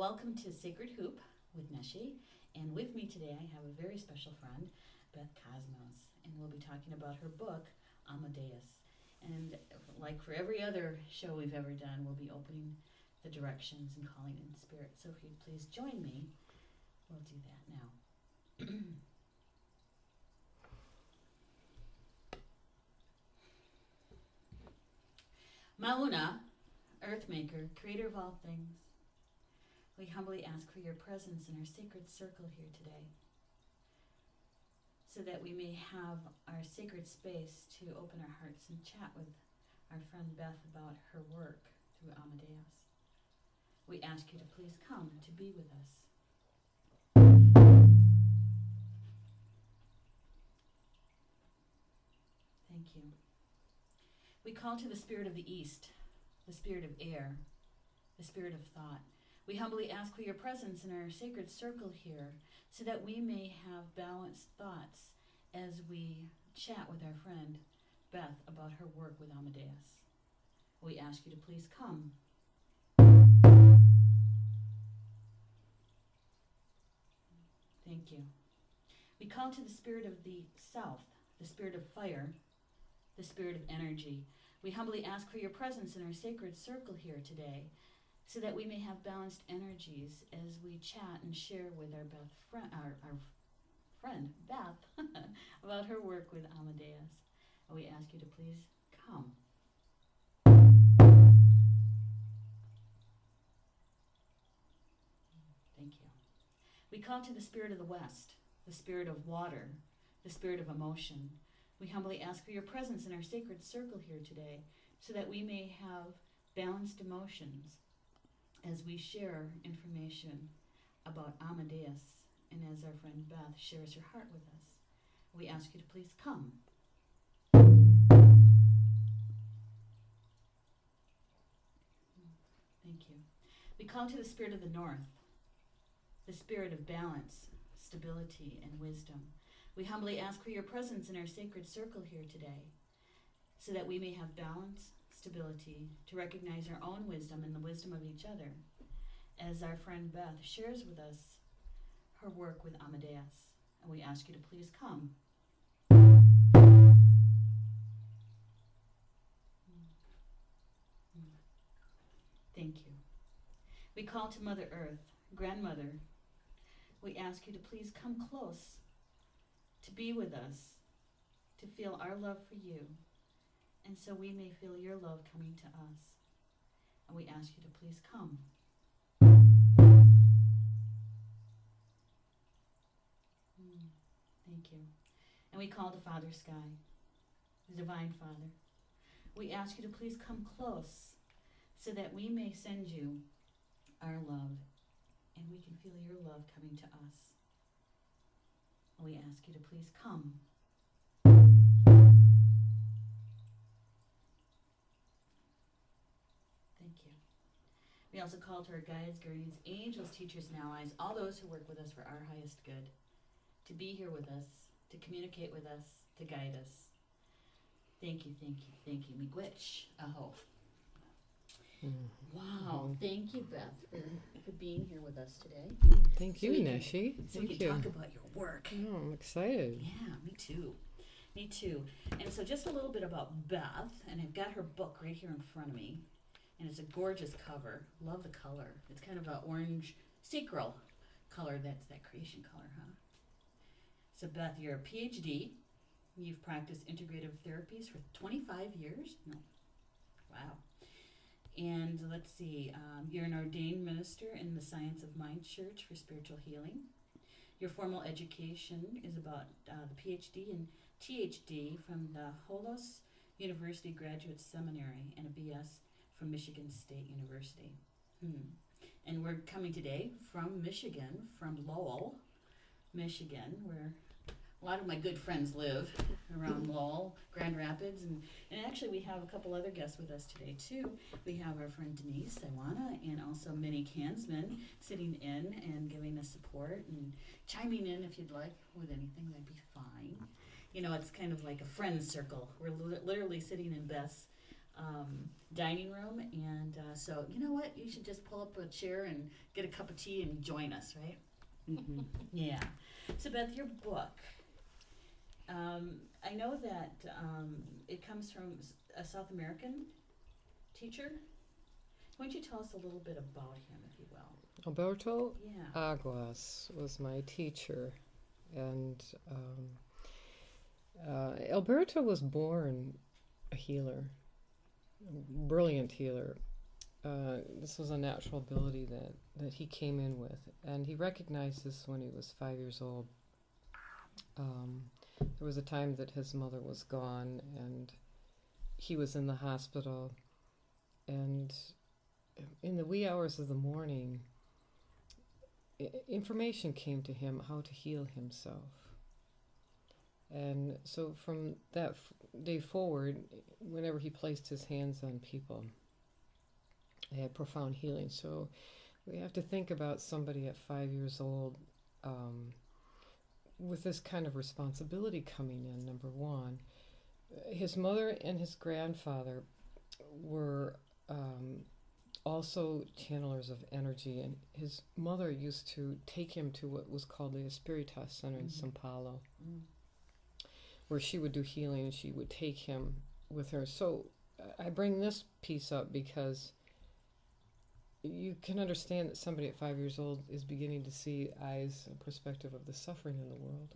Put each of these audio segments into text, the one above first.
Welcome to Sacred Hoop with Neshi, and with me today I have a very special friend, Beth Cosmos, and we'll be talking about her book, Ama Deus. And like for every other show we've ever done, we'll be opening the directions and calling in spirit. So if you'd please join me, we'll do that now. Mauna, Earthmaker, creator of all things, we humbly ask for your presence in our sacred circle here today, so that we may have our sacred space to open our hearts and chat with our friend Beth about her work through Ama Deus. We ask you to please come to be with us. Thank you. We call to the spirit of the East, the spirit of air, the spirit of thought. We humbly ask for your presence in our sacred circle here, so that we may have balanced thoughts as we chat with our friend Beth about her work with Ama Deus. We ask you to please come. Thank you. We call to the spirit of the South, the spirit of fire, the spirit of energy. We humbly ask for your presence in our sacred circle here today, so that we may have balanced energies as we chat and share with our friend Beth about her work with Ama Deus. And we ask you to please come. Thank you. We call to the spirit of the West, the spirit of water, the spirit of emotion. We humbly ask for your presence in our sacred circle here today, so that we may have balanced emotions as we share information about Ama Deus, and as our friend Beth shares her heart with us. We ask you to please come. Thank you. We call to the spirit of the North, the spirit of balance, stability, and wisdom. We humbly ask for your presence in our sacred circle here today, so that we may have balance, stability, to recognize our own wisdom and the wisdom of each other, as our friend Beth shares with us her work with Ama Deus. And we ask you to please come. Thank you. We call to Mother Earth, Grandmother. We ask you to please come close, to be with us, to feel our love for you, and so we may feel your love coming to us. And we ask you to please come. Thank you. And we call to Father Sky, the Divine Father. We ask you to please come close, so that we may send you our love, and we can feel your love coming to us. And we ask you to please come. Thank you. We also call to our guides, guardians, angels, teachers, and allies, all those who work with us for our highest good, to be here with us, to communicate with us, to guide us. Thank you, thank you, thank you. Miigwech, aho. Wow, thank you, Beth, for being here with us today. Thank you, Neshi. So we can talk about your work. Oh, I'm excited. Yeah, me too. Me too. And so just a little bit about Beth, and I've got her book right here in front of me, and it's a gorgeous cover. Love the color. It's kind of an orange sacral color. That's that creation color, huh? So Beth, you're a PhD. You've practiced integrative therapies for 25 years? No. Wow. And let's see, you're an ordained minister in the Science of Mind Church for spiritual healing. Your formal education is about the PhD and THD from the Holos University Graduate Seminary and a BS from Michigan State University. And we're coming today from Michigan, from Lowell, Michigan, where a lot of my good friends live around Lowell, Grand Rapids, and actually we have a couple other guests with us today too. We have our friend Denise Iwana and also Minnie Kansman sitting in and giving us support and chiming in if you'd like with anything, that'd be fine. You know, it's kind of like a friend circle. We're literally sitting in Beth's dining room. And so, you know what? You should just pull up a chair and get a cup of tea and join us, right? Mm-hmm. Yeah. So, Beth, your book, I know that it comes from a South American teacher. Why don't you tell us a little bit about him, if you will? Alberto Yeah. Aguas was my teacher, and Alberto was born a healer, a brilliant healer. This was a natural ability that he came in with, and he recognized this when he was 5 years old. There was a time that his mother was gone, and he was in the hospital, and in the wee hours of the morning, information came to him how to heal himself. And so from that day forward, whenever he placed his hands on people, they had profound healing. So we have to think about somebody at 5 years old with this kind of responsibility coming in, number one. His mother and his grandfather were also channelers of energy, and his mother used to take him to what was called the Espiritas Center in Sao Paulo, where she would do healing, and she would take him with her. So I bring this piece up because you can understand that somebody at 5 years old is beginning to see eyes and perspective of the suffering in the world.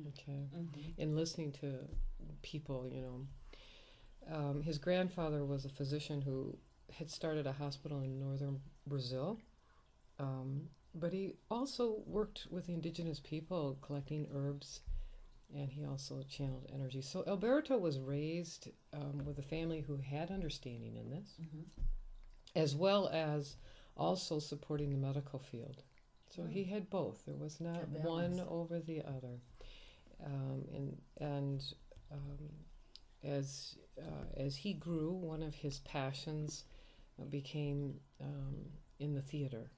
Okay, and listening to people, his grandfather was a physician who had started a hospital in northern Brazil, but he also worked with the indigenous people collecting herbs, and he also channeled energy. So Alberto was raised with a family who had understanding in this, as well as also supporting the medical field. So he had both. There was not one over the other. As he grew, one of his passions became in the theater,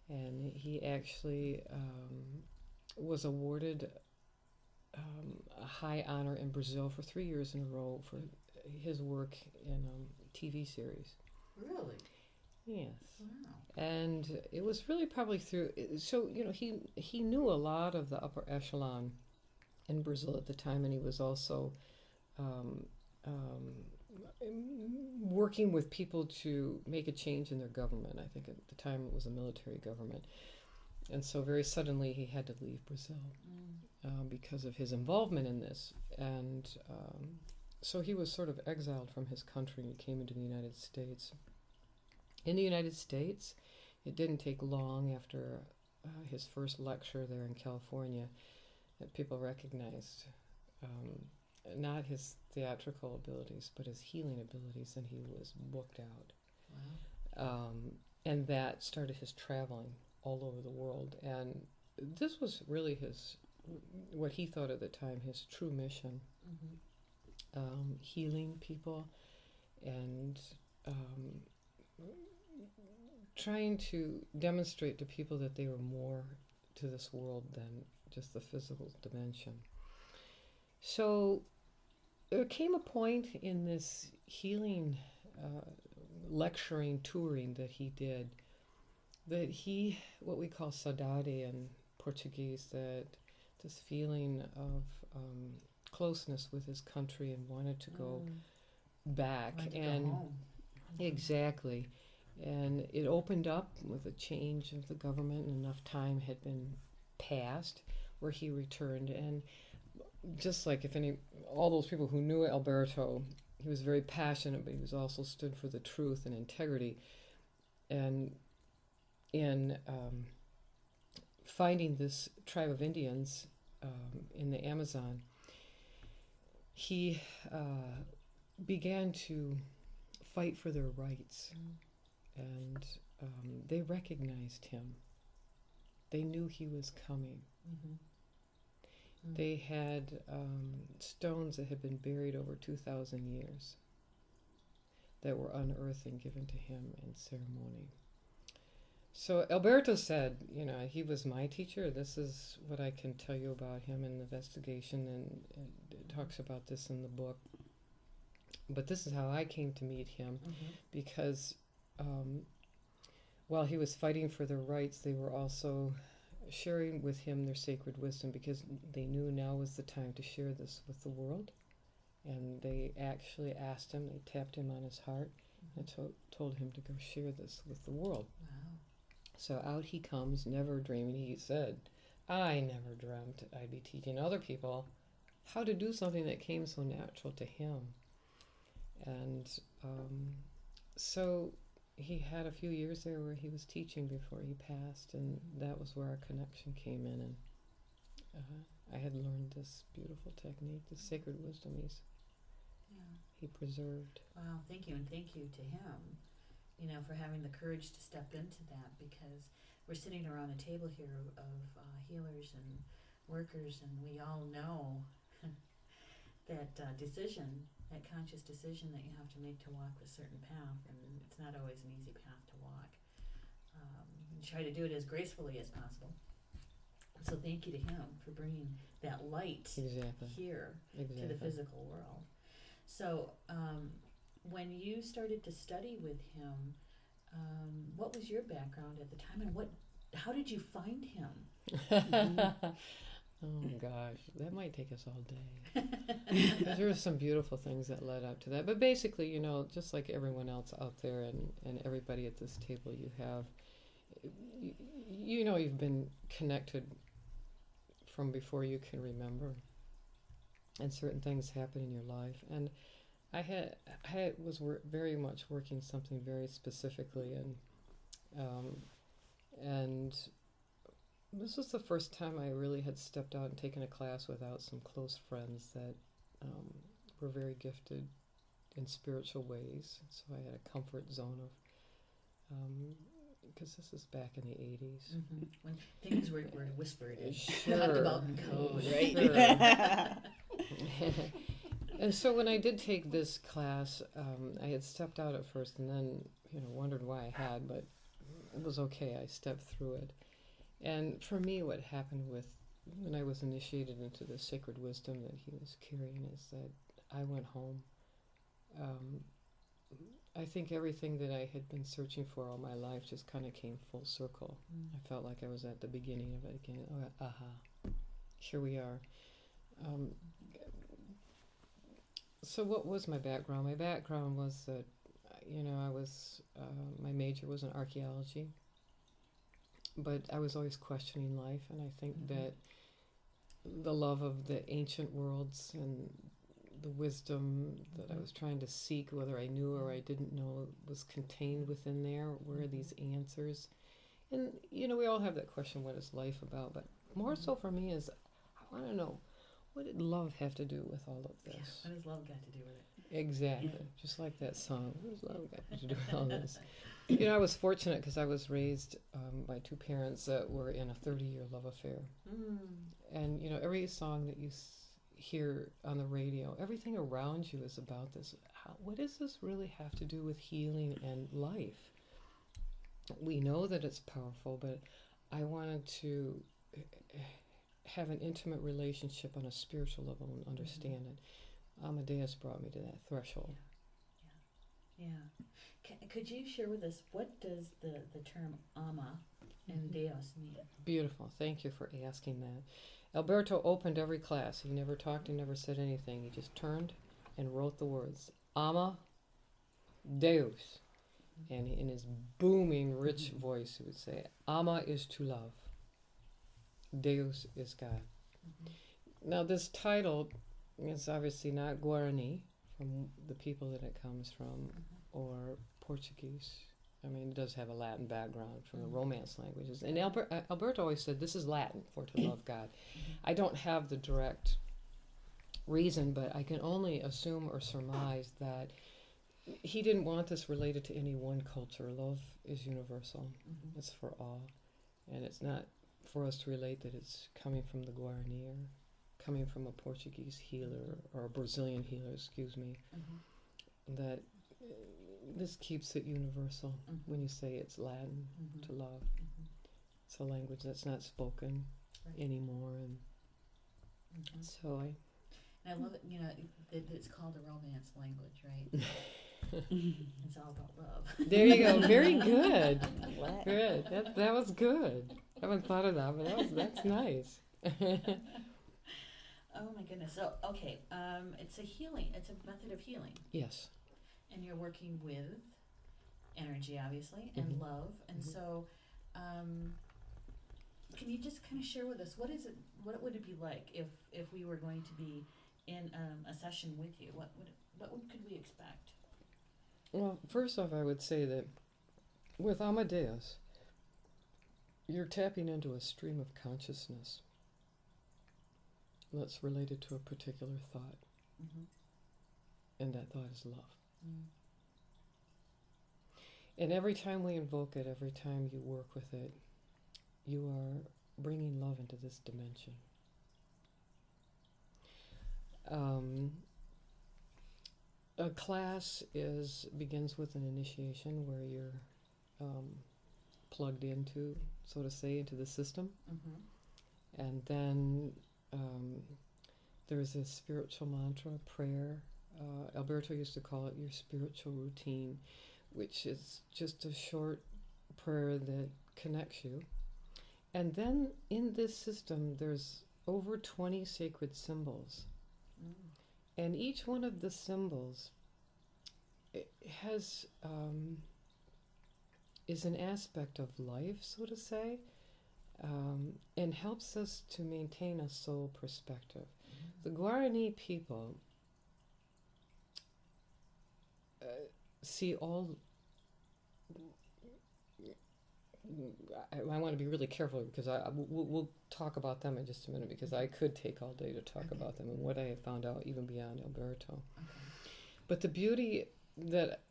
and he actually was awarded a high honor in Brazil for 3 years in a row for his work in a TV series. Really? Yes. Wow. And it was really probably through, so he knew a lot of the upper echelon in Brazil at the time, and he was also working with people to make a change in their government. I think at the time it was a military government. And so very suddenly he had to leave Brazil because of his involvement in this. And so he was sort of exiled from his country and came into the United States. In the United States, it didn't take long after his first lecture there in California that people recognized not his theatrical abilities, but his healing abilities, and he was booked out. Wow. And that started his traveling all over the world. And this was really what he thought at the time, his true mission, healing people and trying to demonstrate to people that they were more to this world than just the physical dimension. So there came a point in this healing lecturing touring that he did that he, what we call saudade in Portuguese, that this feeling of closeness with his country and wanted to go back. Wanted to and go home. Exactly. And it opened up with a change of the government, and enough time had been passed where he returned. And just like all those people who knew Alberto, he was very passionate, but he was also stood for the truth and integrity. And in finding this tribe of Indians in the Amazon, he began to fight for their rights. And they recognized him. They knew he was coming. They had stones that had been buried over 2,000 years that were unearthed and given to him in ceremony. So Alberto said, he was my teacher. This is what I can tell you about him in the investigation, and it talks about this in the book. But this is how I came to meet him, because while he was fighting for their rights, they were also sharing with him their sacred wisdom, because they knew now was the time to share this with the world. And they actually asked him, they tapped him on his heart, and told him to go share this with the world. Wow. So out he comes, never dreaming. He said, I never dreamt I'd be teaching other people how to do something that came so natural to him. And so he had a few years there where he was teaching before he passed, and that was where our connection came in. And I had learned this beautiful technique, this sacred wisdom he preserved. Wow, thank you, and thank you to him, for having the courage to step into that, because we're sitting around a table here of healers and workers, and we all know that decision, that conscious decision that you have to make to walk a certain path, and it's not always an easy path to walk. And try to do it as gracefully as possible. So thank you to him for bringing that light here to the physical world. So when you started to study with him, what was your background at the time, and how did you find him? Oh gosh, that might take us all day. There were some beautiful things that led up to that. But basically, just like everyone else out there and everybody at this table, you have, you've been connected from before you can remember. And certain things happen in your life. And I was very much working something very specifically. And this was the first time I really had stepped out and taken a class without some close friends that were very gifted in spiritual ways. So I had a comfort zone of, because this is back in the 80s. When things were whispered and sure. talked about in code, right? Sure. And so when I did take this class, I had stepped out at first and then, wondered why I had, but it was okay. I stepped through it. And for me, what happened when I was initiated into the sacred wisdom that he was carrying is that I went home. I think everything that I had been searching for all my life just kind of came full circle. I felt like I was at the beginning of it again. Oh, aha, here we are. So what was my background? My background was that, I was, my major was in archaeology. But I was always questioning life, and I think that the love of the ancient worlds and the wisdom that I was trying to seek, whether I knew or I didn't know, was contained within there. Where are these answers? And, we all have that question, what is life about? But more so for me is, I want to know, what did love have to do with all of this? Yeah, what has love got to do with it? Exactly. Yeah. Just like that song, what does love got to do with all this? I was fortunate because I was raised by two parents that were in a 30-year love affair. And, every song that you hear on the radio, everything around you is about this. What does this really have to do with healing and life? We know that it's powerful, but I wanted to have an intimate relationship on a spiritual level and understand it. Ama Deus brought me to that threshold. Yeah. Could you share with us, what does the term Ama and Deus mean? Beautiful. Thank you for asking that. Alberto opened every class. He never talked, he never said anything. He just turned and wrote the words, Ama Deus. And in his booming, rich voice, he would say, Ama is to love. Deus is God. Now, this title is obviously not Guarani, from the people that it comes from, or Portuguese. I mean, it does have a Latin background from the Romance languages. And Alberto always said, this is Latin for to love God. I don't have the direct reason, but I can only assume or surmise that he didn't want this related to any one culture. Love is universal. It's for all. And it's not for us to relate that it's coming from the Guarani or coming from a Portuguese healer or a Brazilian healer, that this keeps it universal when you say it's Latin to love. It's a language that's not spoken anymore, and so And I love it, that it's called a romance language, right? It's all about love. There you go. Very good. What? Good. That was good. I haven't thought of that, but that's nice. Oh my goodness. So, okay, it's a healing. It's a method of healing. Yes. And you're working with energy, obviously, and Mhm. love. And Mhm. so, can you just kind of share with us, what would it be like if we were going to be in a session with you? Could we expect? Well, first off, I would say that with Ama Deus, you're tapping into a stream of consciousness that's related to a particular thought, Mm-hmm. and that thought is love. Mm. And every time we invoke it, every time you work with it, you are bringing love into this dimension. A class begins with an initiation where you're plugged into, so to say, into the system. Mm-hmm. And then there's a spiritual mantra, prayer. Alberto used to call it your spiritual routine, which is just a short prayer that connects you. And then in this system, there's over 20 sacred symbols. Mm. And each one of the symbols has is an aspect of life, so to say, and helps us to maintain a soul perspective. The Guarani people see all. I want to be really careful because we'll talk about them in just a minute, because I could take all day to talk Okay. about them and what I have found out even beyond Alberto. Okay. But the beauty that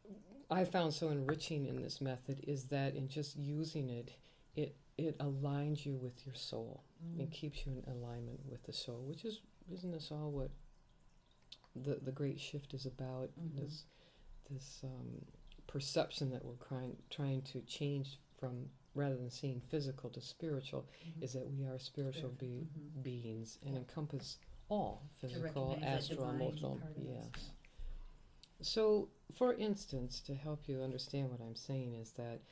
I found so enriching in this method is that in just using it, it aligns you with your soul. Mm. It keeps you in alignment with the soul, which isn't this all what the great shift is about? Mhm. This perception that we're trying to change from, rather than seeing physical to spiritual, Mhm. is that we are spiritual Mhm. beings and Yeah. encompass all physical, recognize that astral, divine emotional. part of us, Yes. So, for instance, to help you understand what I'm saying, is that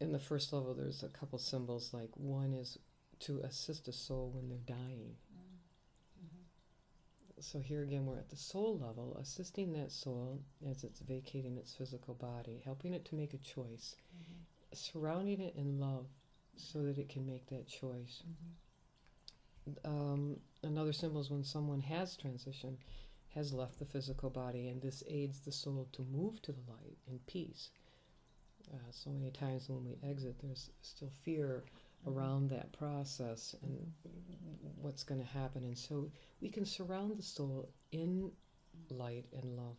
in the first level there's a couple symbols, like one is to assist a soul when they're dying. Mm. Mhm. So here again, we're at the soul level, assisting that soul as it's vacating its physical body, helping it to make a choice, Mhm. surrounding it in love so that it can make that choice. Mhm. Another symbol is when someone has transitioned, has left the physical body, and this aids the soul to move to the light in peace. So many times when we exit, there's still fear around that process and what's going to happen. And so we can surround the soul in light and love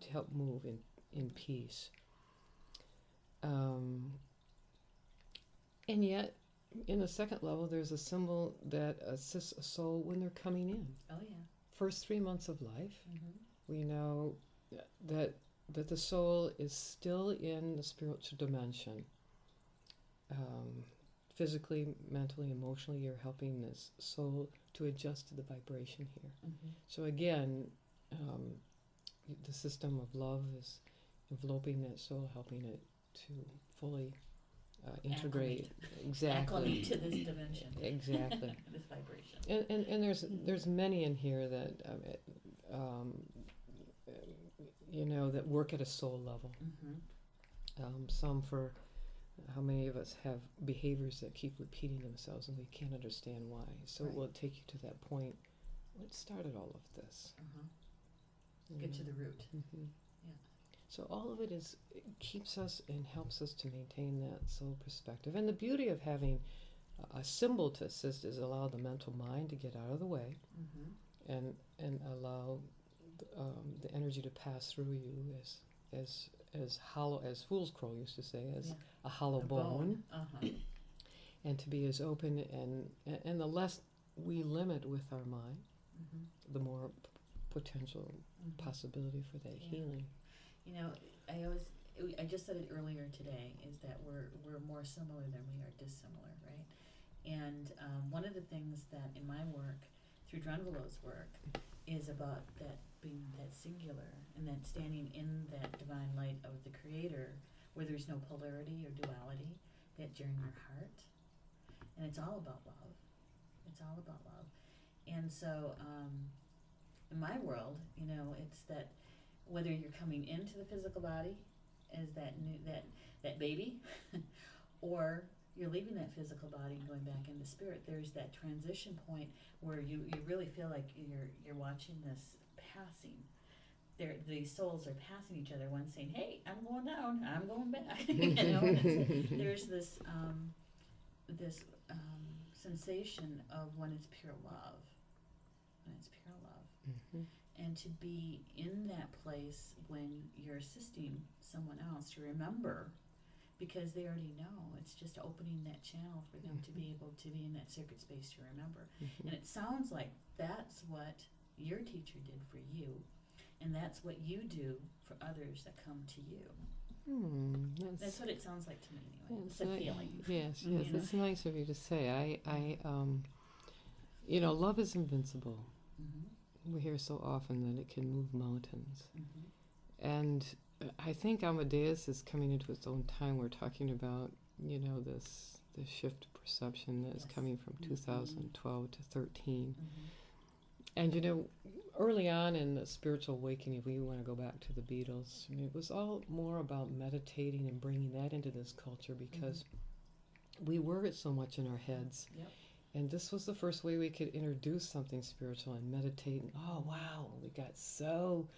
to help move in peace. And yet, in the second level, there's a symbol that assists a soul when they're coming in. Oh yeah. First 3 months of life, Mhm. we know that the soul is still in the spiritual dimension. Physically, mentally, emotionally, you're helping this soul to adjust to the vibration here. Mhm. So again, the system of love is enveloping that soul, helping it to fully integrate. Exactly. Acclimate to this dimension. Exactly. This vibration. And there's many in here that that work at a soul level. Mhm. Some for how many of us have behaviors that keep repeating themselves and we can't understand why. So Right. it will take you to that point. What started all of this? Get to the root. Mm-hmm. Yeah. So all of it keeps us and helps us to maintain that soul perspective. And the beauty of having a symbol to assist is allow the mental mind to get out of the way Mhm. and allow the energy to pass through you as hollow, as Fool's Crow used to say, as Yeah. a hollow A bone, Uh-huh. and to be as open and the less we limit with our mind, Mhm. the more potential Mhm. possibility for that Yeah. healing. I just said it earlier today, is that we're more similar than we are dissimilar, right? And one of the things that in my work through Drunvalo's work is about that being that singular and that standing in that divine light of the Creator where there's no polarity or duality, that you're in your heart. And it's all about love. It's all about love. And so in my world, you know, it's that whether you're coming into the physical body as that baby or you're leaving that physical body and going back into spirit, there's that transition point where you really feel like you're watching this passing. These souls are passing each other, one saying, hey, I'm going down, I'm going back. You know, there's this sensation of when it's pure love. When it's pure love. Mm-hmm. And to be in that place when you're assisting someone else to remember, because they already know. It's just opening that channel for them to be able to be in that sacred space to remember. And it sounds like that's what your teacher did for you, and that's what you do for others that come to you. That's what it sounds like to me anyway. It's a feeling. Yes, it's nice of you to say. I you know, love is invincible. We hear so often that it can move mountains. And I think Ama Deus is coming into its own time. We're talking about, you know, this shift of perception that is coming from 2012 to 13. And, you know, early on in the spiritual awakening, if we want to go back to the Beatles, I mean, it was all more about meditating and bringing that into this culture because we were so much in our heads. And this was the first way we could introduce something spiritual and meditate. And, oh, wow, we got so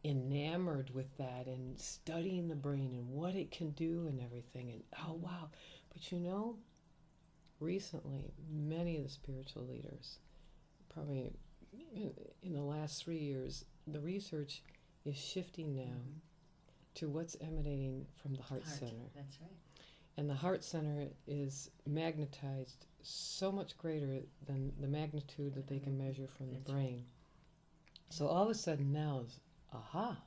enamored with that and studying the brain and what it can do and everything. And, oh, wow. But, you know, recently, many of the spiritual leaders, probably in the last 3 years, the research is shifting now to what's emanating from the heart center. That's right. And the heart center is magnetized so much greater than the magnitude that they can measure from the brain. Right. So all of a sudden now is, aha,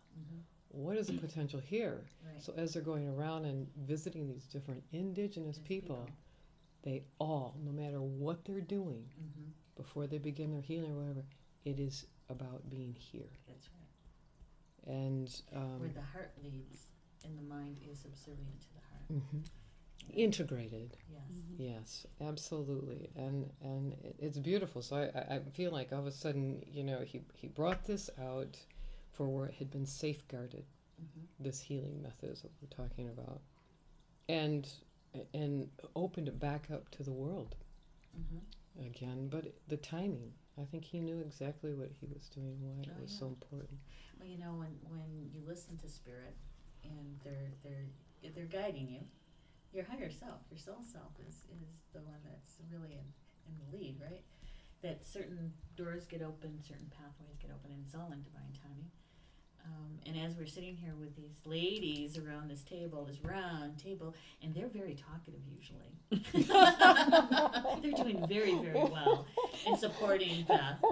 what is the potential here? Right. So as they're going around and visiting these different indigenous people, they all, no matter what they're doing, before they begin their healing or whatever, it is about being here. That's right. And where the heart leads and the mind is subservient to the heart. Integrated. Yes. Yes, absolutely. And it's beautiful. So I feel like all of a sudden, you know, he brought this out for where it had been safeguarded, this healing method that we're talking about, and opened it back up to the world again. But the timing, I think he knew exactly what he was doing, why it was so important. Well, you know, when you listen to spirit and they're guiding you, your higher self, your soul self is the one that's really in the lead, right? That certain doors get open, certain pathways get open, and it's all in divine timing. And as we're sitting here with these ladies around this table, this round table, and they're very talkative usually. They're doing very, very well in supporting Beth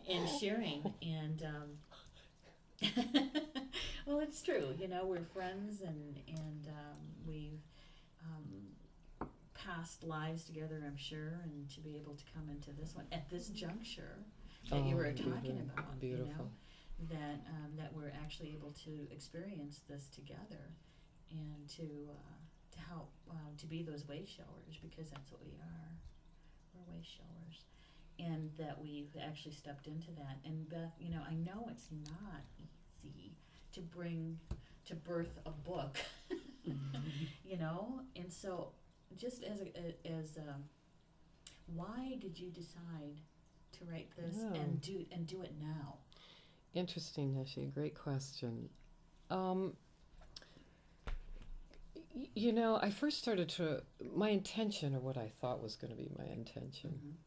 and sharing. And well, it's true. You know, we're friends, and we've past lives together, I'm sure, and to be able to come into this one at this juncture that you were talking about, beautiful. You know, that we're actually able to experience this together and to help to be those way showers, because that's what we are. We're way showers, and that we've actually stepped into that. And Beth, you know, I know it's not easy to birth a book, you know, and so just as why did you decide to write this and do it now? Interesting, Neshi. Great question. You know, I first started my intention, or what I thought was going to be my intention,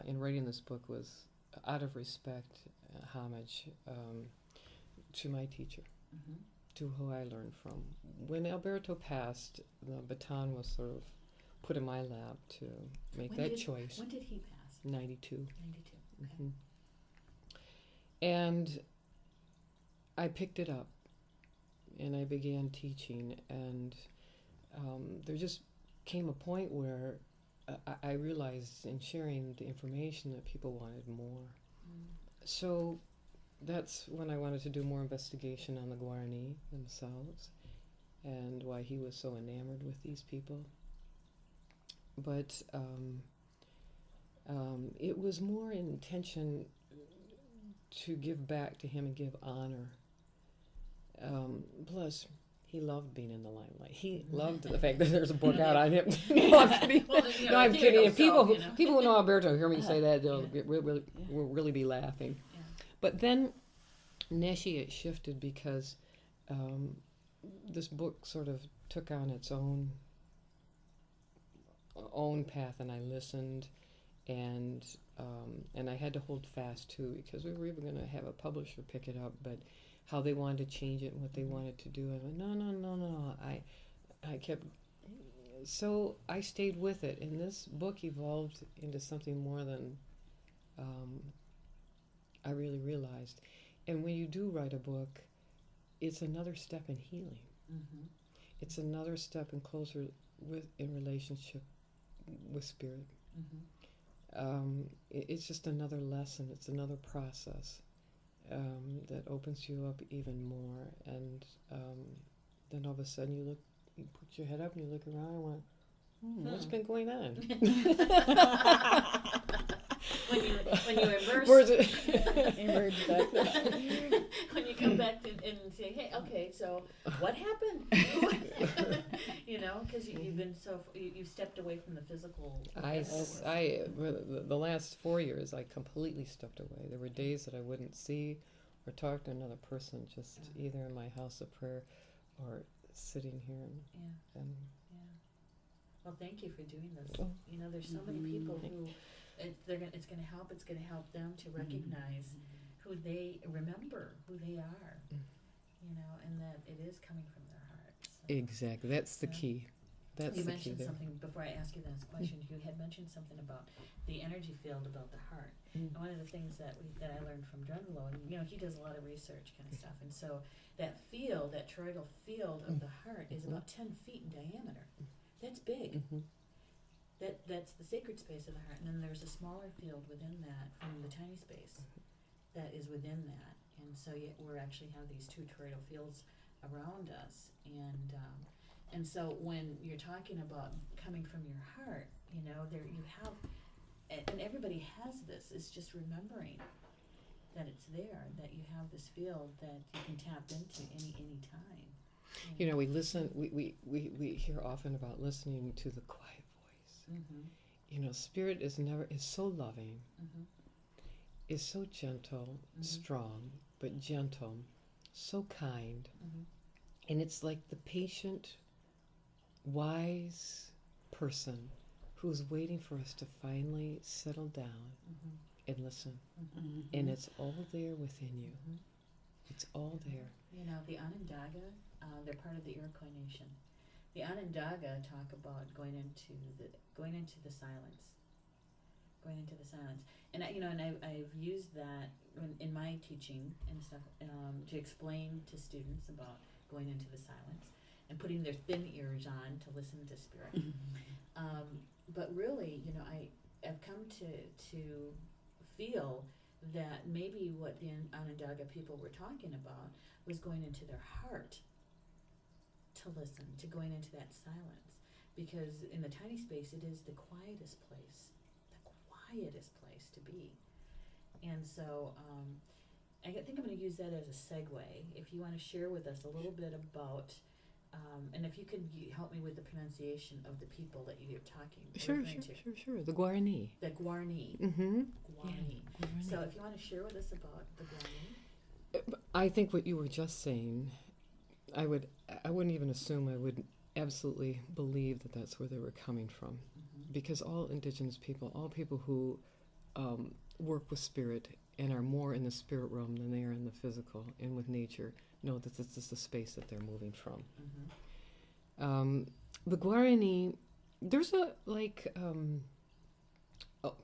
in writing this book was out of respect, homage to my teacher, to who I learned from. When Alberto passed, the baton was sort of put in my lap to make that choice. When did he pass? 92. 92, okay. And I picked it up, and I began teaching, and there just came a point where I realized in sharing the information that people wanted more. So that's when I wanted to do more investigation on the Guarani themselves and why he was so enamored with these people. But it was more in intention to give back to him and give honor. Plus, he loved being in the limelight. He loved the fact that there's a book out on him. No, I'm kidding. And people who know Alberto hear me say that, they'll really be laughing. Yeah. But then Neshi, it shifted because this book sort of took on its own path, and I listened, and I had to hold fast too, because we were even going to have a publisher pick it up, but how they wanted to change it and what they wanted to do, I went, no. I kept, so I stayed with it, and this book evolved into something more than I really realized. And when you do write a book, it's another step in healing. Mm-hmm. It's another step in closer in relationship with spirit. Mm-hmm. It's just another lesson. It's another process that opens you up even more. And then all of a sudden you put your head up and you look around and went, what's been going on? when you immerse, emerge back there. when you come back and say, hey, okay, so what happened? Because you've been you've stepped away from the physical. The last 4 years, I completely stepped away. There were days that I wouldn't see or talk to another person, just either in my house of prayer or sitting here. Well, thank you for doing this. There's so many people who it's going to help. It's going to help them to recognize who they remember, who they are, and that it is coming from their hearts. So, exactly. That's the key. That's you the key mentioned there. something before I ask you this question. You had mentioned something about the energy field about the heart. And one of the things that I learned from Drunvalo, and he does a lot of research kind of stuff, and so that field, that toroidal field of the heart, is about 10 feet in diameter. That's big. That's the sacred space of the heart, and then there's a smaller field within that from the tiny space that is within that, and so we actually have these two toroidal fields around us, and so when you're talking about coming from your heart, there you have, and everybody has this. It's just remembering that it's there, that you have this field that you can tap into any time. We listen. We hear often about listening to the quiet voice. Spirit is so loving, is so gentle, strong, but gentle, so kind, and it's like the patient, wise person who's waiting for us to finally settle down and listen, and it's all there within you. It's all there. The Onondaga, they're part of the Iroquois Nation. The Onondaga talk about going into the silence, and I've used that in my teaching and stuff to explain to students about going into the silence and putting their thin ears on to listen to spirit. But really, I've come to feel that maybe what the Onondaga people were talking about was going into their heart to listen, to going into that silence. Because in the tiny space, it is the quietest place to be. And so I think I'm going to use that as a segue. If you want to share with us a little bit about, and if you could help me with the pronunciation of the people that you're talking to. Sure. The Guarani. The Guarani. Guarani. Yeah, so if you want to share with us about the Guarani. I think what you were just saying, I wouldn't even assume, I would absolutely believe that that's where they were coming from. Because all indigenous people, all people who work with spirit and are more in the spirit realm than they are in the physical and with nature, know that this is the space that they're moving from. The Guarani, there's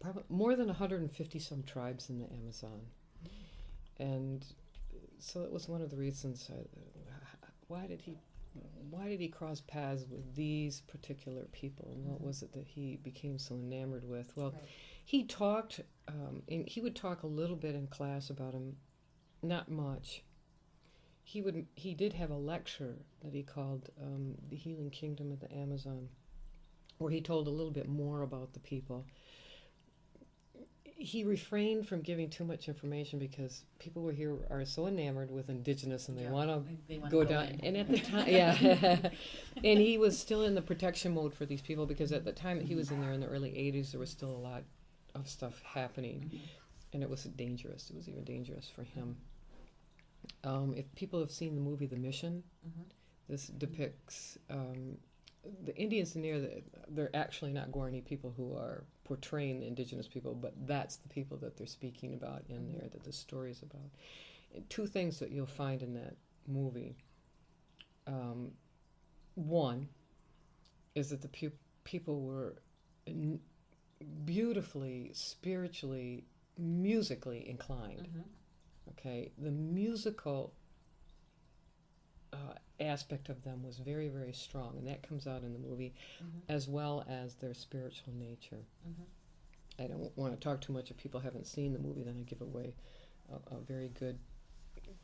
probably more than 150 some tribes in the Amazon. And so it was one of the reasons, why did he why did he cross paths with these particular people? And what was it that he became so enamored with? Well, Right. he talked, and he would talk a little bit in class about him, not much. He did have a lecture that he called The Healing Kingdom of the Amazon, where he told a little bit more about the people. He refrained from giving too much information because people were here are so enamored with indigenous and they want to go down. In. And at the time, yeah, and he was still in the protection mode for these people because at the time that he was in there in the early '80s, there was still a lot of stuff happening, and it was dangerous. It was even dangerous for him. If people have seen the movie The Mission, this depicts the Indians in there. They're actually not Guarani people who are portraying the indigenous people, but that's the people that they're speaking about in there, that the story is about. And two things that you'll find in that movie. One is that the people were beautifully, spiritually, musically inclined. Okay, the musical aspect of them was very, very strong, and that comes out in the movie, as well as their spiritual nature. I don't want to talk too much if people haven't seen the movie, then I give away a very good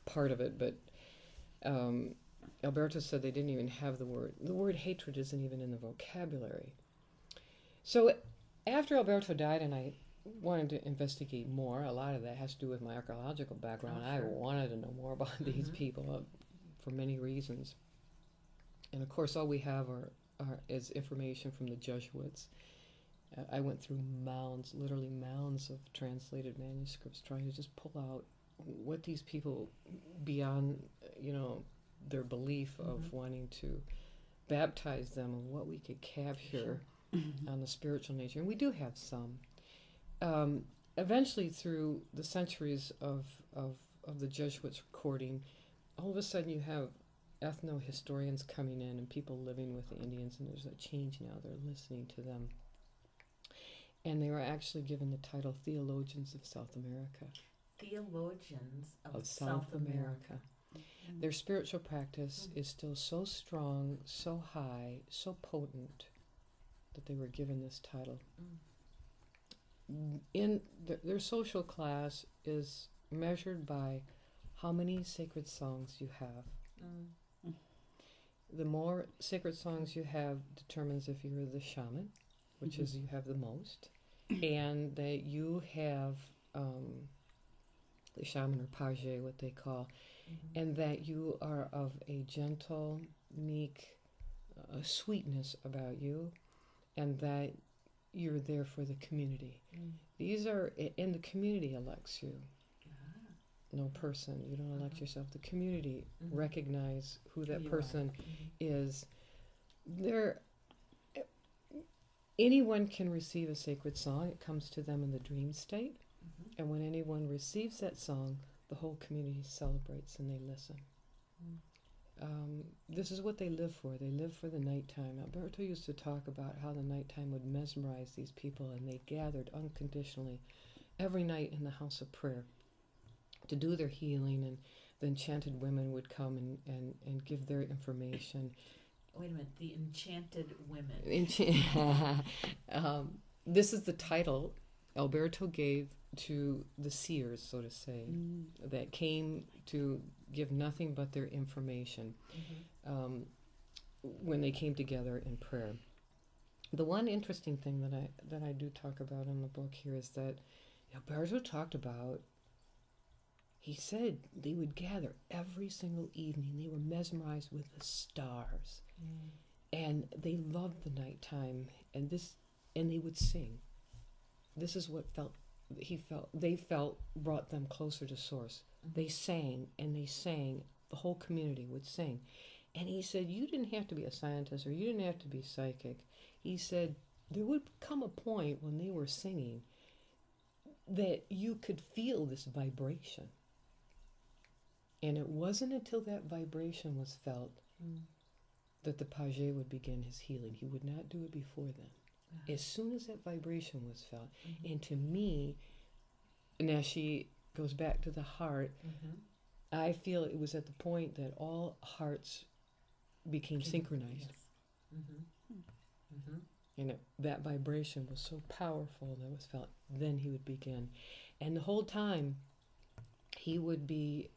part of it, but Alberto said they didn't even have the word hatred isn't even in the vocabulary. So after Alberto died and I wanted to investigate more, a lot of that has to do with my archaeological background. Oh, sure. I wanted to know more about these people for many reasons. And of course all we have is information from the Jesuits. I went through literally mounds of translated manuscripts trying to just pull out what these people, beyond, their belief of wanting to baptize them, and what we could capture on the spiritual nature. And we do have some. Eventually, through the centuries of the Jesuits recording, all of a sudden you have ethno-historians coming in and people living with the Indians, and there's a change now. They're listening to them. And they were actually given the title Theologians of South America. Theologians of South America. Their spiritual practice is still so strong, so high, so potent that they were given this title. In their social class is measured by how many sacred songs you have. The more sacred songs you have determines if you're the shaman, which is you have the most, and that you have the shaman or page, what they call, and that you are of a gentle, meek sweetness about you, and that you're there for the community. These are, and the community elects you. No person, you don't elect yourself. The community recognize who that person is. Anyone can receive a sacred song. It comes to them in the dream state. And when anyone receives that song, the whole community celebrates and they listen. This is what they live for. They live for the nighttime. Alberto used to talk about how the nighttime would mesmerize these people, and they gathered unconditionally every night in the house of prayer to do their healing, and the enchanted women would come and give their information. Wait a minute, the enchanted women. This is the title Alberto gave to the seers, so to say, that came to give nothing but their information when they came together in prayer. The one interesting thing that I do talk about in the book here is that Alberto talked about, he said they would gather every single evening. They were mesmerized with the stars. And they loved the nighttime, and they would sing. This is what they felt brought them closer to Source. They sang, and they sang. The whole community would sing. And he said, you didn't have to be a scientist, or you didn't have to be psychic. He said, there would come a point when they were singing that you could feel this vibration. And it wasn't until that vibration was felt that the page would begin his healing. He would not do it before then. As soon as that vibration was felt. And to me, Neshi goes back to the heart. I feel it was at the point that all hearts became synchronized. Yes. Mm-hmm. And that vibration was so powerful that was felt. Then he would begin. And the whole time, he would be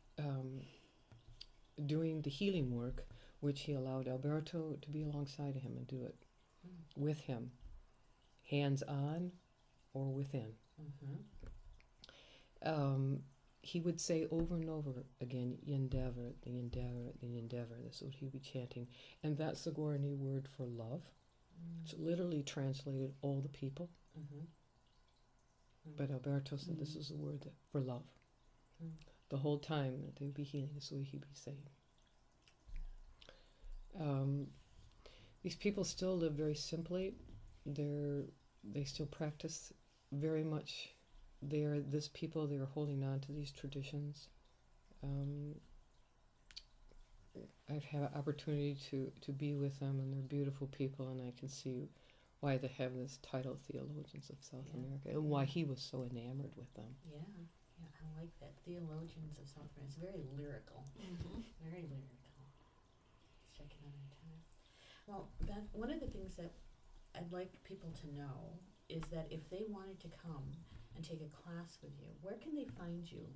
doing the healing work, which he allowed Alberto to be alongside of him and do it with him, hands on or within. He would say over and over again, Yendeavor, the Yendeavor, the Yendeavor. That's what he would be chanting. And that's the Guarani word for love. It's literally translated all the people. But Alberto said this is the word for love. The whole time that they would be healing, this is what he'd be saying. These people still live very simply. They still practice very much. They're this people. They're holding on to these traditions. I've had an opportunity to be with them, and they're beautiful people, and I can see why they have this title, Theologians of South America, and why he was so enamored with them. Yeah, I like that. Theologians of South America. It's very lyrical. Very lyrical. Let's check it out anytime. Well, Beth, one of the things that I'd like people to know is that if they wanted to come and take a class with you, where can they find you?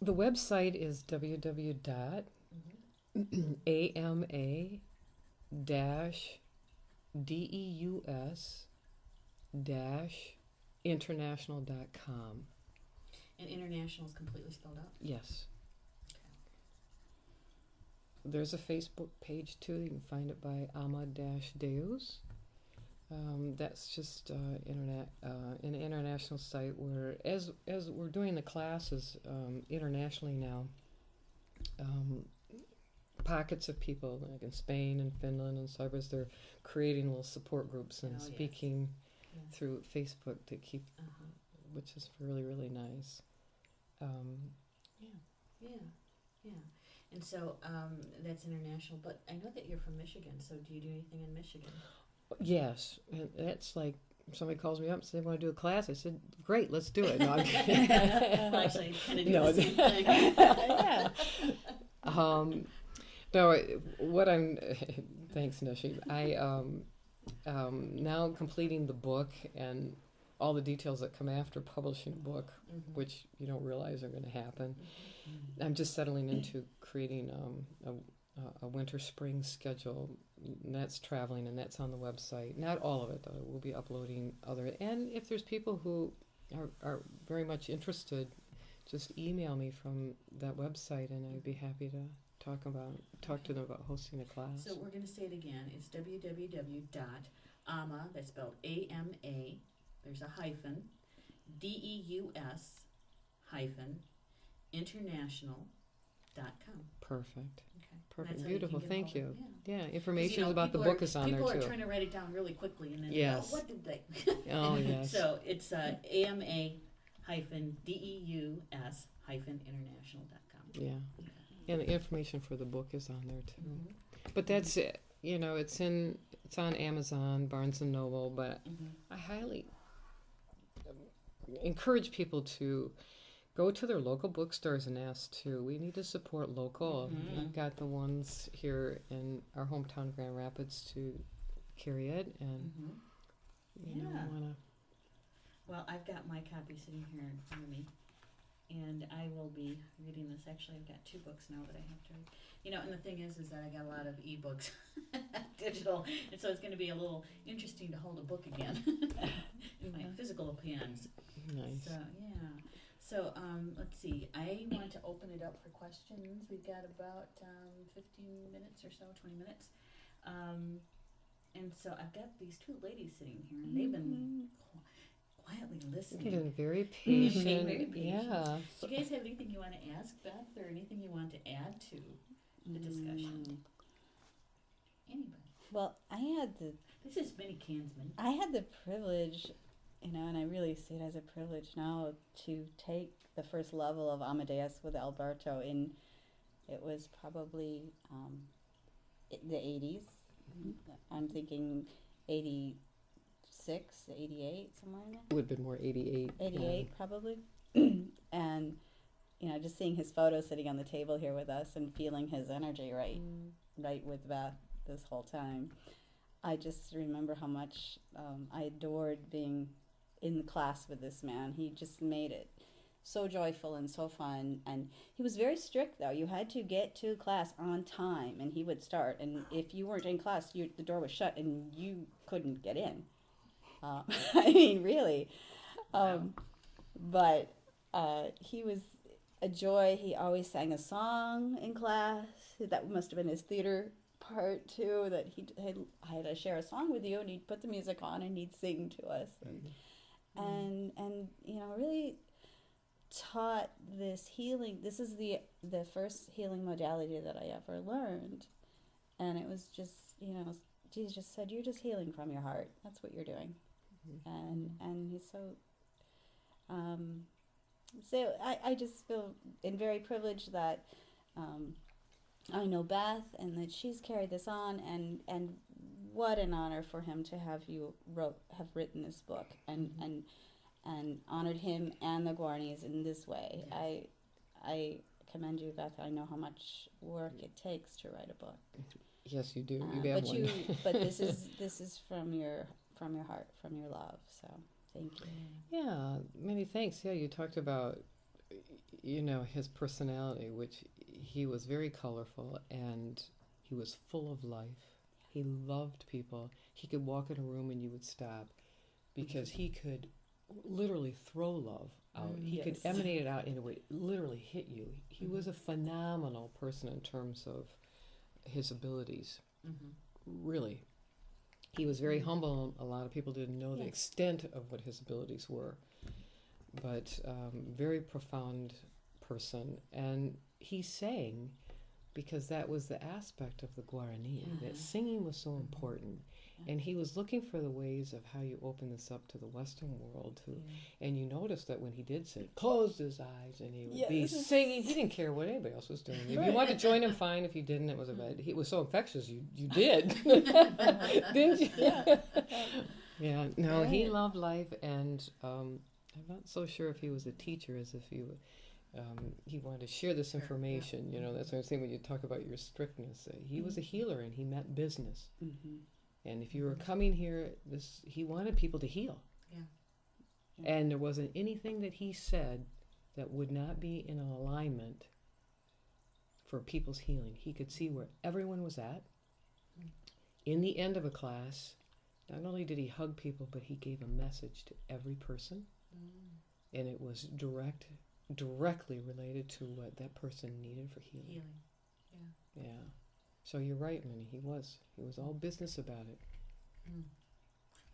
The website is www.ama-deus-international.com. And international is completely spelled out? Yes. Okay. There's a Facebook page too. You can find it by Ama Deus. That's just an international site where, as we're doing the classes internationally now, pockets of people like in Spain and Finland and Cyprus, they're creating little support groups and speaking through Facebook to keep, which is really, really nice. Yeah. And so that's international, but I know that you're from Michigan, so do you do anything in Michigan? Yes, and that's like somebody calls me up and says they want to do a class. I said, great, let's do it. No, I'm kidding. Well, actually, kind of do the same thing. No, what I'm, thanks Neshi, I now completing the book and all the details that come after publishing a book, which you don't realize are going to happen. I'm just settling into creating a winter-spring schedule. And that's traveling, and that's on the website. Not all of it, though. We'll be uploading other. And if there's people who are very much interested, just email me from that website, and I'd be happy to talk to them about hosting a class. So we're going to say it again. It's www.ama, that's spelled AMA, there's a hyphen, DEUS hyphen, international.com. Perfect. Okay. Perfect. Beautiful. Thank you. Yeah, Because, information about the book is on there People too. are trying to write it down really quickly, and then Yes. what did they? Oh, yes. So it's AMA-DEUS-international.com. Yeah. Okay. And the information for the book is on there too. Mm-hmm. But that's it. It's on Amazon, Barnes and Noble, but I highly encourage people to go to their local bookstores and ask too. We need to support local. I've got the ones here in our hometown, Grand Rapids, to carry it, and wanna. Well, I've got my copy sitting here in front of me, and I will be reading this. Actually, I've got 2 books now that I have to read. And the thing is that I got a lot of ebooks, digital, and so it's going to be a little interesting to hold a book again in my physical hands. Nice. So, yeah. So, let's see. I want to open it up for questions. We've got about 15 minutes or so, 20 minutes. And so I've got these 2 ladies sitting here, and they've been quietly listening. You've been very patient. Very patient. Yeah. Do you guys have anything you want to ask Beth, or anything you want to add to the discussion? Anybody? Well, This is Minnie Kansman. I had the privilege, and I really see it as a privilege now to take the first level of Ama Deus with Alberto it was probably the 80s. I'm thinking 86, 88, somewhere in there. Would have been more 88. 88 probably. And just seeing his photo sitting on the table here with us and feeling his energy right with Beth this whole time. I just remember how much I adored being in class with this man. He just made it so joyful and so fun. And he was very strict, though. You had to get to class on time, and he would start. And if you weren't in class, the door was shut, and you couldn't get in. I mean, really. But he was a joy. He always sang a song in class. That must have been his theater part, too, that I had to share a song with you, and he'd put the music on, and he'd sing to us. And really taught this healing. This is the first healing modality that I ever learned, and it was just Jesus just said, you're just healing from your heart. That's what you're doing. And he's so I just feel very privileged that I know Beth and that she's carried this on, and what an honor for him to have written this book and honored him and the Guarnies in this way. Yes. I commend you, Beth. I know how much work it takes to write a book. Yes, you do. You have one. But this is from your heart, from your love. So thank you. Yeah, many thanks. Yeah, you talked about his personality, which he was very colorful and he was full of life. He loved people. He could walk in a room and you would stop because he could literally throw love out. He could emanate it out and it would literally hit you. He was a phenomenal person in terms of his abilities. Really. He was very humble. A lot of people didn't know the extent of what his abilities were. But very profound person. And he sang because that was the aspect of the Guarani, that singing was so important. And he was looking for the ways of how you open this up to the Western world too. And you noticed that when he did sing, closed his eyes and he would be singing. He didn't care what anybody else was doing. If you wanted to join him, fine. If you didn't, it was a bad. He was so infectious, you did. Didn't you? Yeah. No, he loved life, and I'm not so sure if he was a teacher as if he wanted to share this information. That's what I'm saying when you talk about your strictness. He was a healer, and he meant business. And if you were coming here, he wanted people to heal. And there wasn't anything that he said that would not be in alignment for people's healing. He could see where everyone was at. In the end of a class, not only did he hug people, but he gave a message to every person. And it was directly related to what that person needed for healing. Yeah. So you're right, Minnie. He was all business about it.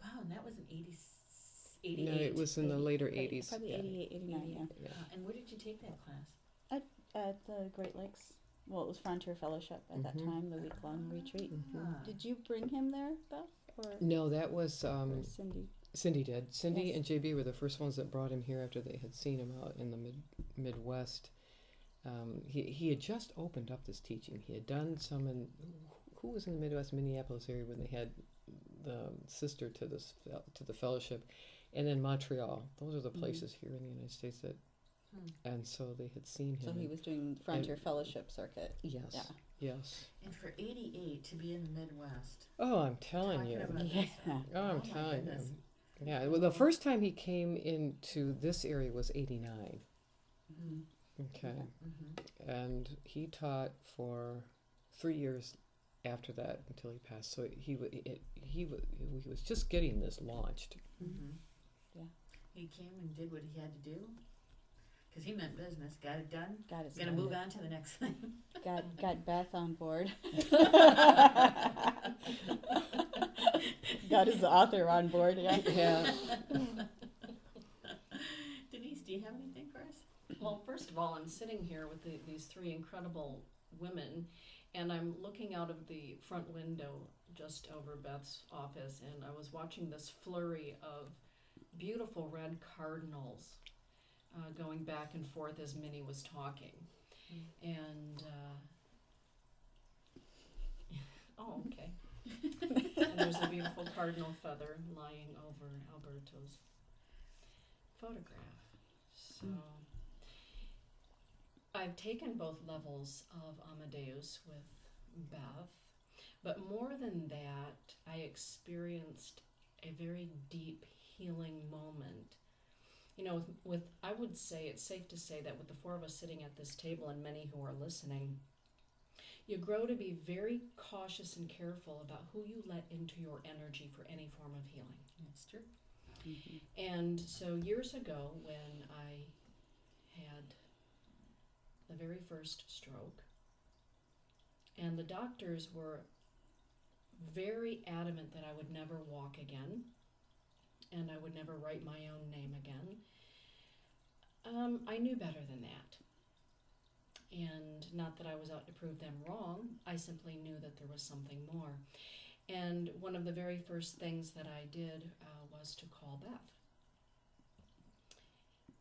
Wow, and that was in 88. No, it was in the later 80s. Probably 88, 89, yeah. And where did you take that class? At the Great Lakes. Well, it was Frontier Fellowship at that time, the week-long retreat. Did you bring him there, Beth? Or no, that was Cindy. Cindy did. Cindy and JB were the first ones that brought him here after they had seen him out in the Midwest. He had just opened up this teaching. He had done some in, who was in the Midwest, Minneapolis area when they had the sister to the fellowship, and then Montreal. Those are the places here in the United States that, and so they had seen him. So he was doing Frontier Fellowship circuit. Yes. Yeah. Yes. And for 88 to be in the Midwest. Oh, I'm telling you. Yeah. I'm telling you. Yeah. Well, the first time he came into this area was 89. Okay. And he taught for 3 years after that until he passed. So he was just getting this launched. Yeah. He came and did what he had to do because he meant business. Got it done. Got it. Gonna move on to the next thing. Got Beth on board. Got his author on board. Yeah. Denise, do you have anything for us? Well, first of all, I'm sitting here with these three incredible women, and I'm looking out of the front window just over Beth's office, and I was watching this flurry of beautiful red cardinals going back and forth as Minnie was talking. And, oh, okay. And there's a beautiful cardinal feather lying over Alberto's photograph. So... I've taken both levels of Ama Deus with Beth, but more than that, I experienced a very deep healing moment. You know, with I would say it's safe to say that with the four of us sitting at this table and many who are listening, you grow to be very cautious and careful about who you let into your energy for any form of healing. That's true. And so years ago, when I had the very first stroke, and the doctors were very adamant that I would never walk again, and I would never write my own name again, I knew better than that. And not that I was out to prove them wrong, I simply knew that there was something more. And one of the very first things that I did was to call Beth.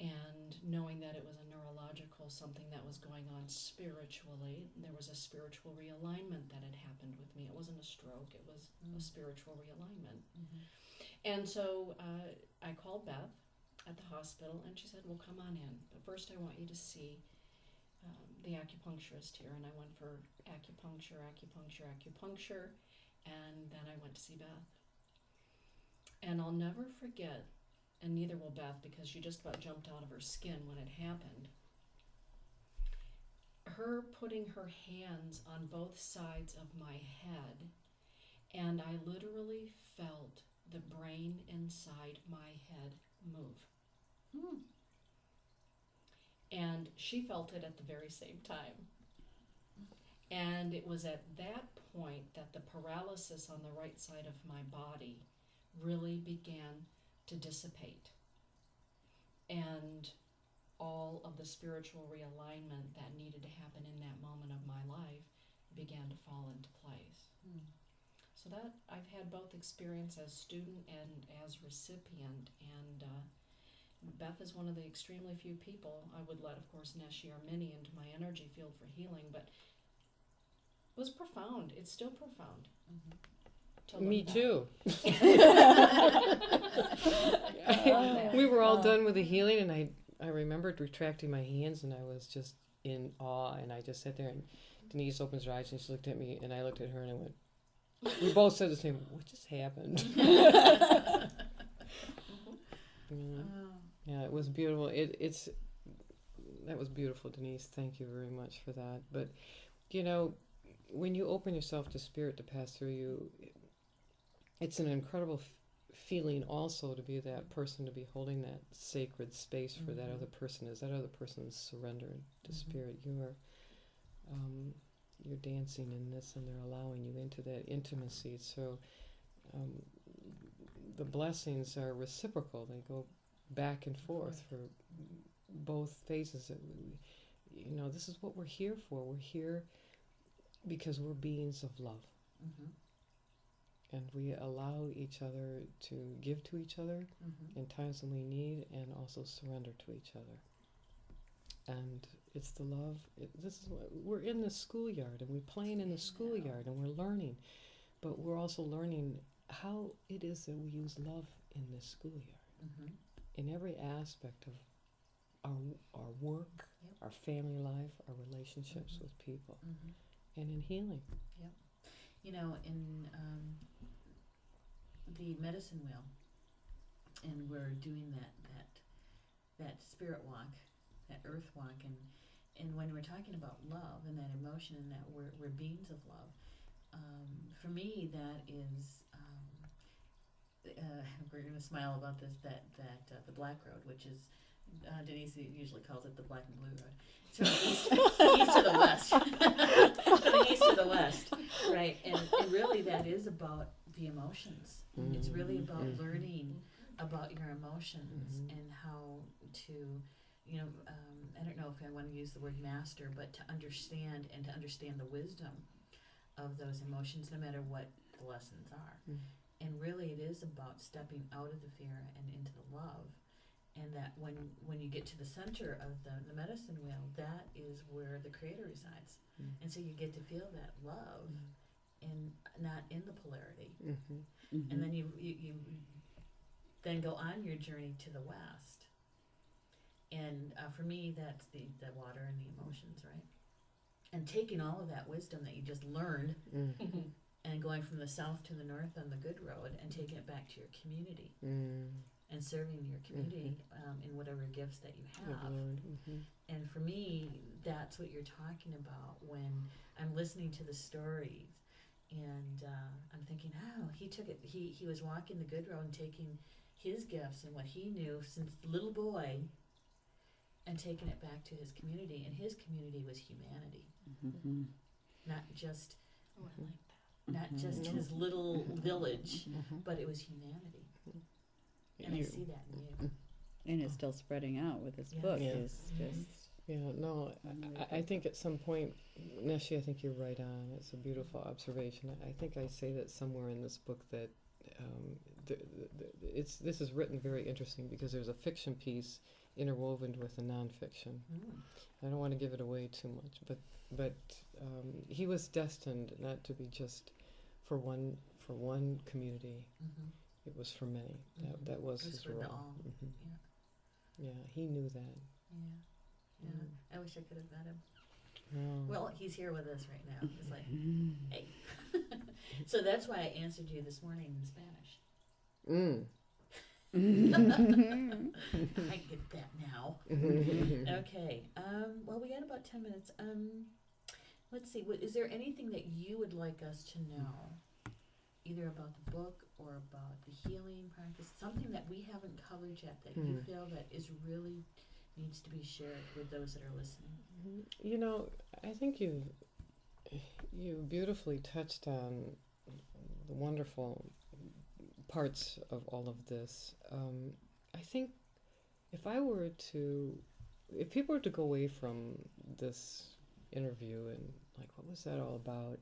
And knowing that it was a neurological, something that was going on spiritually, there was a spiritual realignment that had happened with me. It wasn't a stroke, it was a spiritual realignment. And so I called Beth at the hospital, and she said, well, come on in. But first I want you to see the acupuncturist here. And I went for acupuncture, and then I went to see Beth. And I'll never forget, and neither will Beth, because she just about jumped out of her skin when it happened, her putting her hands on both sides of my head, and I literally felt the brain inside my head move. And she felt it at the very same time. And it was at that point that the paralysis on the right side of my body really began to dissipate. And all of the spiritual realignment that needed to happen in that moment of my life began to fall into place. So that I've had both experience as student and as recipient, and Beth is one of the extremely few people I would let, of course, Neshi or Minnie into my energy field for healing, but it was profound. It's still profound. Me too. We were all done with the healing, and I remembered retracting my hands, and I was just in awe, and I just sat there, and Denise opens her eyes, and she looked at me, and I looked at her, and I went, we both said the same, what just happened? Yeah, it was beautiful. That was beautiful, Denise. Thank you very much for that. But, you know, when you open yourself to spirit to pass through you, it's an incredible feeling also to be that person, to be holding that sacred space for that other person. As that other person is surrendered to spirit, you're dancing in this, and they're allowing you into that intimacy. So the blessings are reciprocal. They go back and forth for both phases. You know, this is what we're here for. We're here because we're beings of love. And we allow each other to give to each other in times when we need, and also surrender to each other. And it's the love. We're in the schoolyard, and we're playing in the schoolyard, and we're learning. But we're also learning how it is that we use love in this schoolyard. In every aspect of our work, our family life, our relationships with people, and in healing. You know, in the medicine wheel, and we're doing that spirit walk, that earth walk, and when we're talking about love and that emotion, and that we're beings of love, for me that is we're going to smile about this, that the black road, which is Denise usually calls it the black and blue road. So east to the west. From the east to the west, right? And really that is about the emotions. It's really about learning about your emotions and how to, you know, I don't know if I want to use the word master, but to understand, and to understand the wisdom of those emotions, no matter what the lessons are. And really it is about stepping out of the fear and into the love. And that when you get to the center of the medicine wheel, that is where the Creator resides. And so you get to feel that love, and not in the polarity. And then you then go on your journey to the west. And for me, that's the water and the emotions, right? And taking all of that wisdom that you just learned and going from the south to the north on the good road and taking it back to your community and serving your community in whatever gifts that you have. And for me, that's what you're talking about when I'm listening to the stories, and I'm thinking, oh, he took it. He was walking the good road and taking his gifts and what he knew since little boy, and taking it back to his community. And his community was humanity, not just not just his little village, but it was humanity. And I see that in you. And it's still spreading out with this Yes. book. Yeah. Is just Yeah, no, I think at some point, Neshi, I think you're right on. It's a beautiful observation. I think I say that somewhere in this book that this is written very interesting because there's a fiction piece interwoven with a nonfiction. I don't want to give it away too much, but he was destined not to be just for one community. It was for many. That was It was his for the role. all. Yeah, he knew that. I wish I could have met him. Oh. Well, he's here with us right now. He's like, hey. So that's why I answered you this morning in Spanish. I get that now. Okay. Well, we got about 10 minutes. Let's see. Is there anything that you would like us to know, either about the book or about the healing practice, something that we haven't covered yet that you feel that is really needs to be shared with those that are listening? You know, I think you beautifully touched on the wonderful parts of all of this. I think if people were to go away from this interview and like, what was that all about?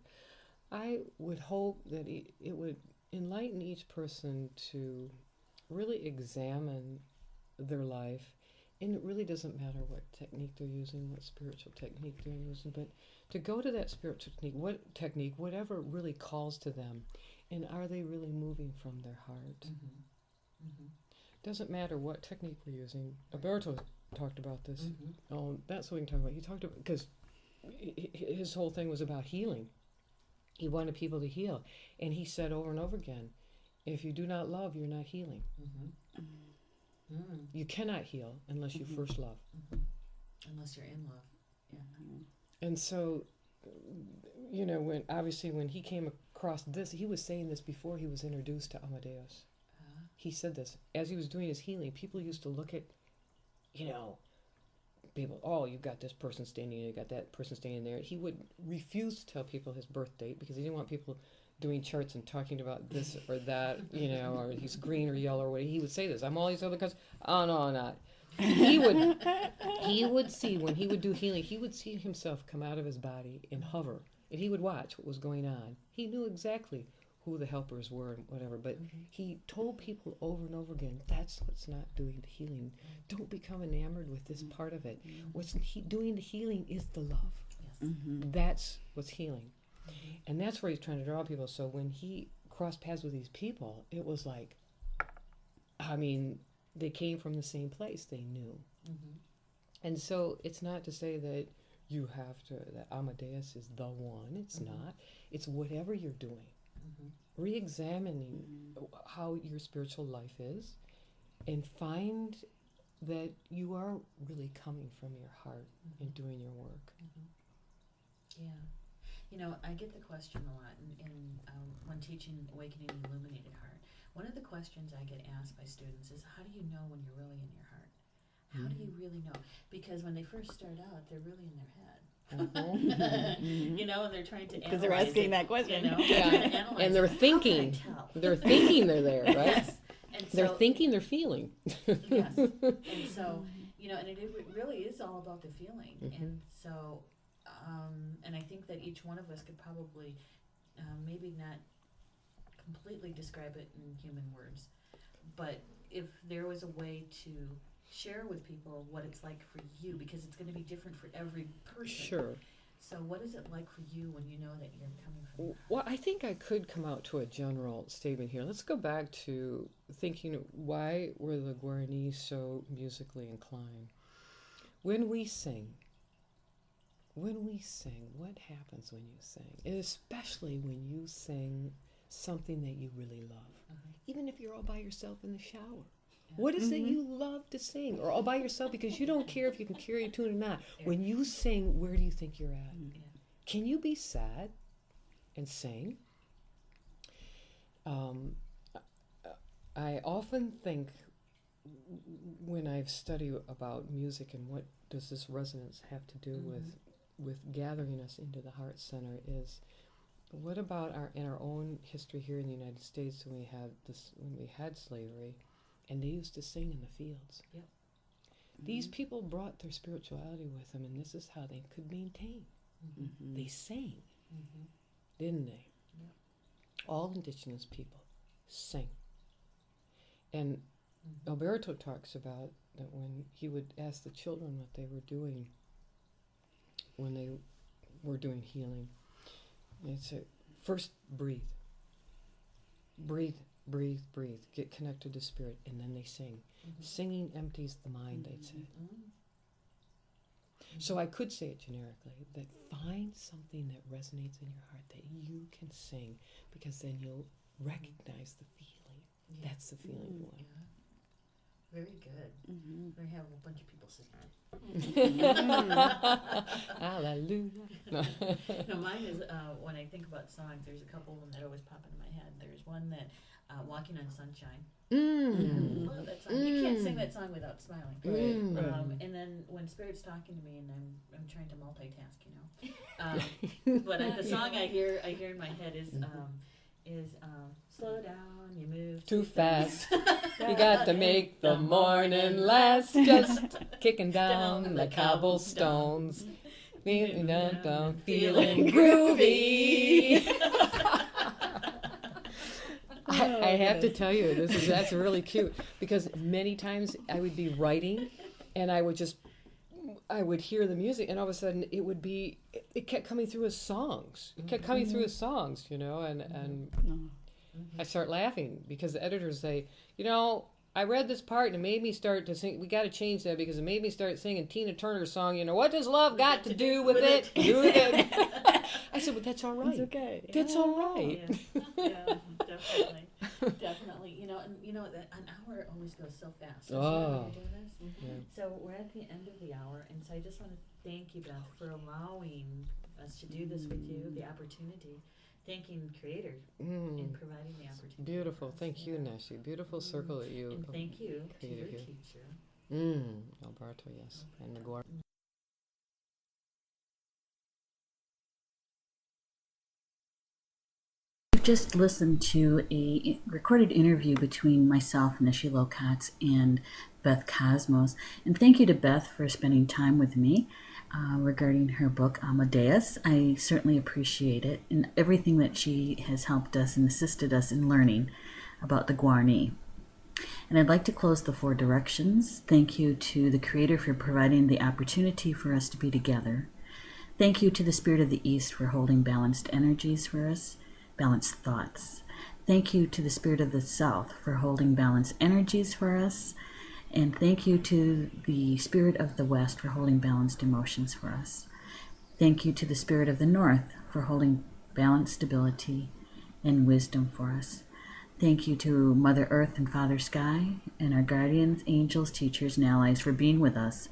I would hope that it would enlighten each person to really examine their life. And it really doesn't matter what technique they're using, what spiritual technique they're using, but to go to that spiritual technique, whatever really calls to them, and are they really moving from their heart? Doesn't matter what technique we're using. Alberto talked about this. Oh, that's what we can talk about. He talked about, because his whole thing was about healing. He wanted people to heal. And he said over and over again, if you do not love, you're not healing. You cannot heal unless you first love. Unless you're in love. Yeah. And so, you know, when he came across this, he was saying this before he was introduced to Ama Deus. He said this. As he was doing his healing, people used to look at, you know, people, oh, you've got this person standing there, you got that person standing there. He would refuse to tell people his birth date because he didn't want people doing charts and talking about this or that, you know, or he's green or yellow or what. He would say this. I'm all these other colors. Oh, no, I'm not. He would see, when he would do healing, he would see himself come out of his body and hover, and he would watch what was going on. He knew exactly who the helpers were and whatever, but he told people over and over again, that's what's not doing the healing. Don't become enamored with this part of it. What's doing the healing is the love. Yes. That's what's healing. And that's where he's trying to draw people. So when he crossed paths with these people, it was like, I mean, they came from the same place. They knew. And so it's not to say that you have to, that Ama Deus is the one. It's not. It's whatever you're doing. Re-examining how your spiritual life is, and find that you are really coming from your heart and doing your work. Yeah. You know, I get the question a lot when teaching Awakening the Illuminated Heart. One of the questions I get asked by students is, how do you know when you're really in your heart? How do you really know? Because when they first start out, they're really in their head. You know, and they're trying to analyze because they're asking it, that question. You know? Yeah. They're trying to analyze And they're it. How can I thinking. tell? They're thinking they're there, right? Yes. And They're so, thinking, they're feeling. Yes. And so, you know, and it really is all about the feeling. And so, and I think that each one of us could probably maybe not completely describe it in human words, but if there was a way to share with people what it's like for you, because it's going to be different for every person. Sure. So what is it like for you when you know that you're coming from your heart? Well, I think I could come out to a general statement here. Let's go back to thinking, why were the Guarani so musically inclined? when we sing, what happens when you sing? And especially when you sing something that you really love. Even if you're all by yourself in the shower. What is it you love to sing? Or all by yourself because you don't care if you can carry a tune or not. When you sing, where do you think you're at? Can you be sad and sing? I often think when I've studied about music and what does this resonance have to do with gathering us into the heart center is, what about in our own history here in the United States when we had slavery, and they used to sing in the fields. Yep. These people brought their spirituality with them, and this is how they could maintain. They sang, didn't they? Yep. All indigenous people sang. And Alberto talks about that when he would ask the children what they were doing when they were doing healing. He'd say, first breathe. Breathe, breathe, breathe. Get connected to spirit, and then they sing. Singing empties the mind, they'd say. So I could say it generically, that find something that resonates in your heart that you can sing, because then you'll recognize the feeling. That's the feeling you want. Very good. We have a bunch of people singing. Hallelujah. No, mine is, when I think about songs, there's a couple of them that always pop into my head. There's one that, Walking on Sunshine. I love that song. You can't sing that song without smiling. And then when Spirit's talking to me and I'm trying to multitask, but the song I hear in my head is slow down, you move too fast. You got to make the morning last. Just kicking down the cobblestones. Feeling groovy. I have to tell you, that's really cute, because many times I would be writing and I would hear the music, and all of a sudden it kept coming through as songs. It kept coming through as songs, and I start laughing because the editors say, I read this part and it made me start to sing. We got to change that because it made me start singing Tina Turner's song. What does love got to do with it? I said, but that's all right. It's okay. That's all right. Yeah, definitely. An hour always goes so fast. Oh. So we're at the end of the hour, and so I just want to thank you, Beth, for allowing us to do this with you, the opportunity. Thanking Creator in providing the opportunity. Beautiful. Thank you, Neshi. Beautiful circle that you and thank you to your here. teacher. Alberto, yes. And Nagor. We've just listened to a recorded interview between myself, Neshi Lokotz, and Beth Cosmos. And thank you to Beth for spending time with me regarding her book, Ama Deus. I certainly appreciate it and everything that she has helped us and assisted us in learning about the Guarani. And I'd like to close the 4 directions. Thank you to the Creator for providing the opportunity for us to be together. Thank you to the Spirit of the East for holding balanced energies for us, balanced thoughts. Thank you to the Spirit of the South for holding balanced energies for us. And thank you to the Spirit of the West for holding balanced emotions for us. Thank you to the Spirit of the North for holding balanced stability and wisdom for us. Thank you to Mother Earth and Father Sky and our guardians, angels, teachers, and allies for being with us.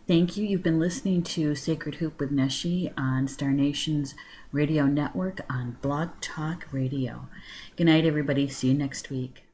Thank you. You've been listening to Sacred Hoop with Neshi on Star Nation's radio network on Blog Talk Radio. Good night, everybody. See you next week.